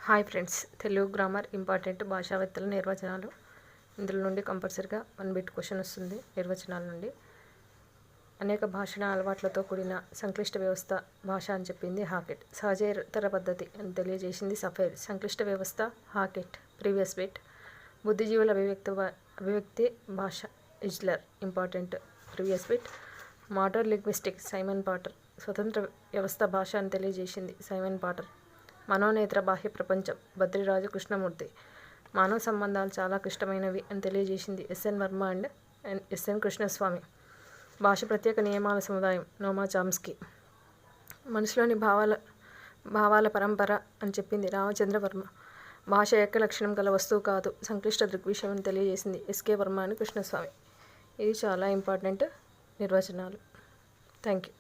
Hi friends, Telugu grammar important భాషావేత్తల నిర్వచనాలు. ఇందులో నుండి కంపల్సరిగా 1 బిట్ క్వశ్చన్ వస్తుంది. నిర్వచనాల నుండి అనేక భాషణ అలవాట్లతో కూడిన సంక్లిష్ట వ్యవస్థ భాష అని చెప్పింది హాకెట్. సహజేతర పద్ధతి అని తెలియజేసింది సఫైర్. సంక్లిష్ట వ్యవస్థ హాకెట్. Previous bit. బుద్ధిజీవుల అభివ్యక్తి భాష ఇజ్లర్. Important previous bit. Modern linguistics Simon Potter. స్వతంత్ర వ్యవస్థ భాష అని తెలియజేసింది సైమన్ పాటర్. మనోనేత్ర బాహ్య ప్రపంచం బద్రిరాజు కృష్ణమూర్తి. మానవ సంబంధాలు చాలా క్లిష్టమైనవి అని తెలియజేసింది S N Varma and S N Krishnaswamy. భాష ప్రత్యేక నియమాల సముదాయం నోమా చామ్స్కీ. మనసులోని భావాల పరంపర అని చెప్పింది రామచంద్ర వర్మ. భాష యొక్క లక్షణం గల వస్తువు కాదు, సంక్లిష్ట దృగ్విషయం అని తెలియజేసింది ఎస్కే వర్మ అని కృష్ణస్వామి. ఇది చాలా ఇంపార్టెంట్ నిర్వచనాలు. Thank you.